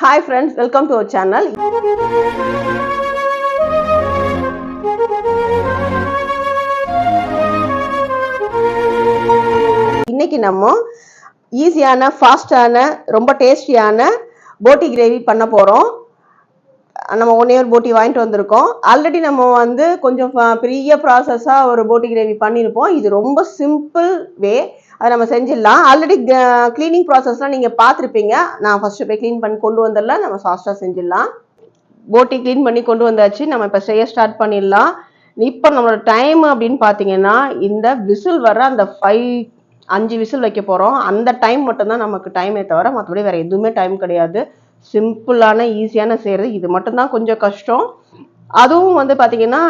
Hi friends, welcome to our channel. இன்னைக்கு நம்ம ஈஸியான ஃபாஸ்டான ரொம்ப டேஸ்டியான போட்டி கிரேவி பண்ண போறோம். நம்ம 1 year போட்டி வாங்கிட்டு வந்திருக்கோம். ஆல்ரெடி நம்ம வந்து கொஞ்சம் பெரிய ப்ராசஸா ஒரு போட்டி கிரேவி பண்ணியிருப்போம். இது ரொம்ப சிம்பிள் வே, அதை நம்ம செஞ்சிடலாம். ஆல்ரெடி கிளீனிங் ப்ராசஸ்லாம் நீங்கள் பார்த்துருப்பீங்க. நான் ஃபர்ஸ்ட் போய் க்ளீன் பண்ணி கொண்டு வந்துடலாம், நம்ம ஃபாஸ்ட்டாக செஞ்சிடலாம். போட்டி க்ளீன் பண்ணி கொண்டு வந்தாச்சு, நம்ம இப்போ செய்ய ஸ்டார்ட் பண்ணிடலாம். இப்போ நம்மளோட டைம் அப்படின்னு பார்த்தீங்கன்னா, இந்த விசில் வர அந்த 5 விசில் வைக்க போகிறோம். அந்த டைம் மட்டும்தான் நமக்கு டைமே தவிர மற்றபடி வேறு எதுவுமே டைம் கிடையாது. சிம்பிளான ஈஸியான செய்கிறது இது மட்டும்தான் கொஞ்சம் கஷ்டம். அதுவும் வந்து பார்த்தீங்கன்னா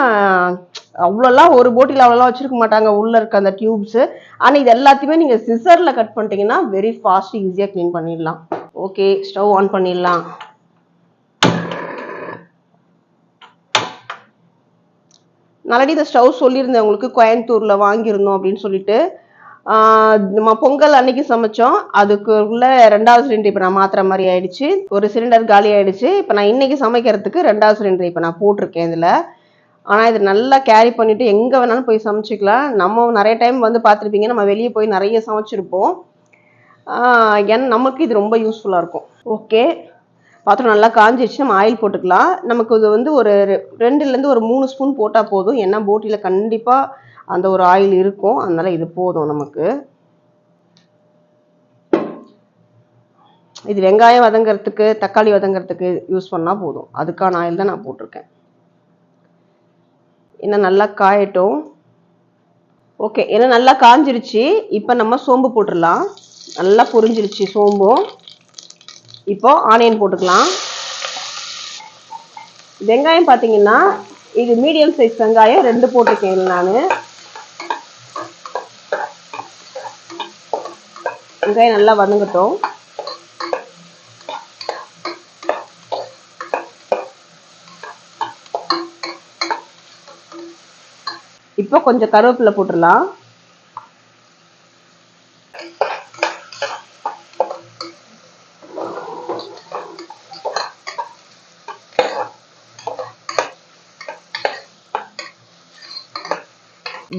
அவ்வளோலாம் ஒரு போட்டியில் அவ்வளோலாம் வச்சுருக்க மாட்டாங்க உள்ளே இருக்க அந்த டியூப்ஸு. ஆனால் இது எல்லாத்தையுமே நீங்கள் சிசரில் கட் பண்ணிட்டீங்கன்னா வெரி ஃபாஸ்ட் ஈஸியாக க்ளீன் பண்ணிடலாம். ஓகே, ஸ்டவ் ஆன் பண்ணிடலாம். ஆல்ரெடி இந்த ஸ்டவ் சொல்லியிருந்தேன் உங்களுக்கு, கோயம்புத்தூரில் வாங்கியிருந்தோம் அப்படின்னு சொல்லிட்டு. நம்ம பொங்கல் அன்னைக்கு சமைச்சோம், அதுக்குள்ள 2வது சிலிண்டர் இப்போ நான் மாற்றுற மாதிரி ஆயிடுச்சு. ஒரு சிலிண்டர் காலி ஆயிடுச்சு. இப்போ நான் இன்னைக்கு சமைக்கிறதுக்கு 2வது சிலிண்டர் இப்போ நான் போட்டிருக்கேன் இதில். ஆனால் இது நல்லா கேரி பண்ணிட்டு எங்கே வேணாலும் போய் சமைச்சிக்கலாம். நம்ம நிறைய டைம் வந்து பார்த்துருப்பீங்க, நம்ம வெளியே போய் நிறைய சமைச்சிருப்போம். நமக்கு இது ரொம்ப யூஸ்ஃபுல்லாக இருக்கும். ஓகே, பாத்திரம் நல்லா காஞ்சிடுச்சு, நம்ம ஆயில் போட்டுக்கலாம். நமக்கு இது வந்து ஒரு 2லேருந்து ஒரு 3 ஸ்பூன் போட்டால் போதும். ஏன்னா போட்டியில் கண்டிப்பாக அந்த ஒரு ஆயில் இருக்கும், அதனால இது போதும் நமக்கு. இது வெங்காயம் வதங்கிறதுக்கு தக்காளி வதங்கிறதுக்கு யூஸ் பண்ணால் போதும். அதுக்கான ஆயில் தான் நான் போட்டிருக்கேன். என்ன நல்லா காயட்டும். ஓகே, ஏன்னா நல்லா காஞ்சிருச்சு. இப்போ நம்ம சோம்பு போட்டுடலாம். நல்லா பொரிஞ்சிருச்சு சோம்பும். இப்போ ஆனியன் போட்டுக்கலாம். வெங்காயம் பார்த்தீங்கன்னா இது மீடியம் சைஸ் வெங்காயம் 2 போட்டிருக்கேன் நான். வெங்காயம் நல்லா வதங்கட்டும். இப்போ கொஞ்சம் கருவேப்பிலை போட்டுடலாம்.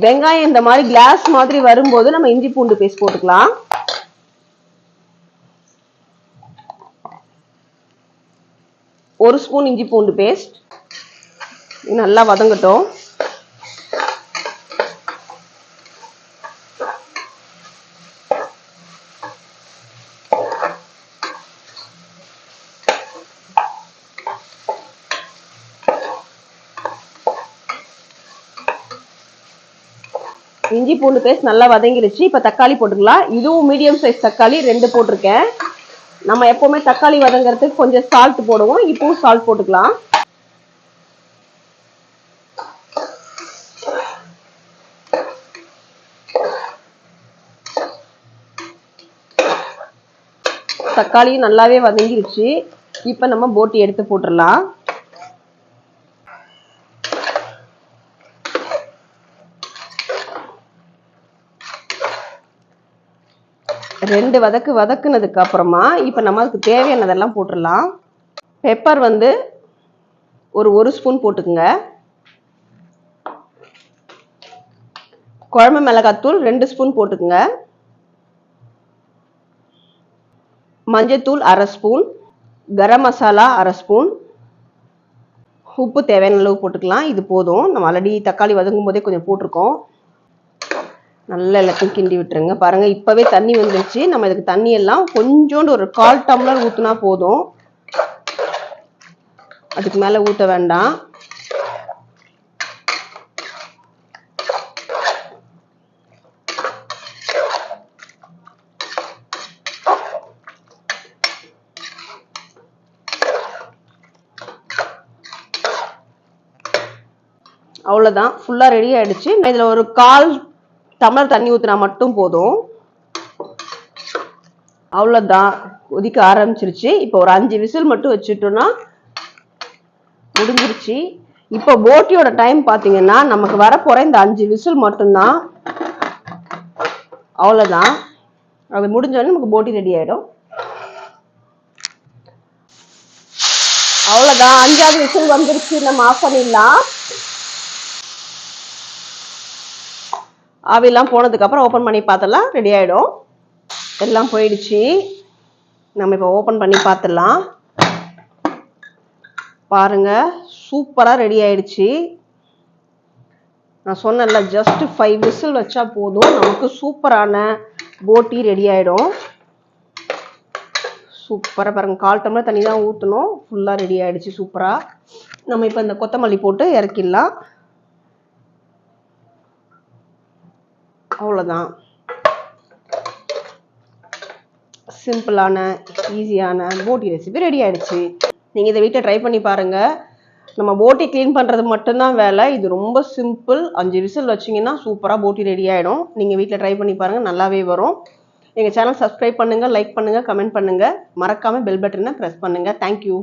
வெங்காயம் இந்த மாதிரி கிளாஸ் மாதிரி வரும்போது நம்ம இஞ்சி பூண்டு பேஸ்ட் போட்டுக்கலாம். ஒரு ஸ்பூன் இஞ்சி பூண்டு பேஸ்ட். நல்லா வதங்கட்டும். இஞ்சி பூண்டு பேஸ்ட் நல்லா வதங்கிருச்சு. இப்போ தக்காளி போட்டுக்கலாம். இதுவும் மீடியம் சைஸ் தக்காளி 2 போட்டிருக்கேன். நம்ம எப்பவுமே தக்காளி வதங்கிறதுக்கு கொஞ்சம் சால்ட் போடுவோம், இப்பவும் சால்ட் போட்டுக்கலாம். தக்காளியும் நல்லாவே வதங்கிருச்சு. இப்போ நம்ம போட்டி எடுத்து போட்டுடலாம். ரெண்டு வதக்குனதுக்கு அப்புறமா இப்போ நம்ம அதுக்கு தேவையானதெல்லாம் போட்டுடலாம். பெப்பர் வந்து ஒரு ஸ்பூன் போட்டுக்குங்க. குழம்பு மிளகாத்தூள் 2 ஸ்பூன் போட்டுக்குங்க. மஞ்சத்தூள் 1/2 ஸ்பூன். கரம் மசாலா 1/2 ஸ்பூன். உப்பு தேவையான அளவு போட்டுக்கலாம். இது போதும், நம்ம ஆல்ரெடி தக்காளி வதங்கும் போதே கொஞ்சம் போட்டிருக்கோம். நல்லா எல்லாத்தையும் கிண்டி விட்டுருங்க. பாருங்க இப்பவே தண்ணி வந்துருச்சு. நம்ம இதுக்கு தண்ணி எல்லாம் கொஞ்சோண்டு ஒரு 1/4 டம்ளர் ஊத்துனா போதும், அதுக்கு மேல ஊத்த வேண்டாம். அவ்வளோதான், ஃபுல்லாக ரெடி ஆயிடுச்சு. இதில் ஒரு 1/4 டம்ளர் தண்ணி ஊற்றினா மட்டும் போதும். அவ்வளோதான், கொதிக்க ஆரம்பிச்சிருச்சு. இப்போ ஒரு 5 விசில் மட்டும் வச்சுட்டோம்னா முடிஞ்சிருச்சு. இப்போ போட்டியோட டைம் பார்த்தீங்கன்னா நமக்கு வரப்போகிற இந்த 5 விசில் மட்டும்தான். அவ்வளோதான், அது முடிஞ்சோடனே நமக்கு போட்டி ரெடி ஆகிடும். அவ்வளோதான், 5வது விசில் வந்துருச்சு. நம்ம ஆஃப் பண்ணிடலாம். ஆவிலாம் போனதுக்கப்புறம் ஓப்பன் பண்ணி பார்த்தலாம், ரெடி ஆகிடும். எல்லாம் போயிடுச்சு. நம்ம இப்போ ஓப்பன் பண்ணி பார்த்துடலாம். பாருங்க, சூப்பராக ரெடி ஆயிடுச்சு. நான் சொன்னேன்ல, ஜஸ்ட் 5 விசில் வச்சா போதும், நமக்கு சூப்பரான போட்டி ரெடி ஆகிடும். சூப்பராக பாருங்க, 1/4 டம்ளர் தண்ணி தான் ஊற்றணும், ஃபுல்லாக ரெடி ஆகிடுச்சு சூப்பராக. நம்ம இப்போ இந்த கொத்தமல்லி போட்டு இறக்கிடலாம். அவ்வளோதான், சிம்பிளான ஈஸியான போட்டி ரெசிபி ரெடி ஆகிடுச்சு. நீங்கள் இதை வீட்டில் ட்ரை பண்ணி பாருங்கள். நம்ம போட்டி க்ளீன் பண்ணுறது மட்டும்தான் வேலை. இது ரொம்ப சிம்பிள். 5 விசில் வச்சிங்கன்னா சூப்பராக போட்டி ரெடி ஆகிடும். நீங்கள் வீட்டில் ட்ரை பண்ணி பாருங்கள், நல்லாவே வரும். எங்கள் சேனல் சப்ஸ்கிரைப் பண்ணுங்கள், லைக் பண்ணுங்கள், கமெண்ட் பண்ணுங்கள். மறக்காமல் பெல் பட்டனை ப்ரெஸ் பண்ணுங்கள். தேங்க்யூ.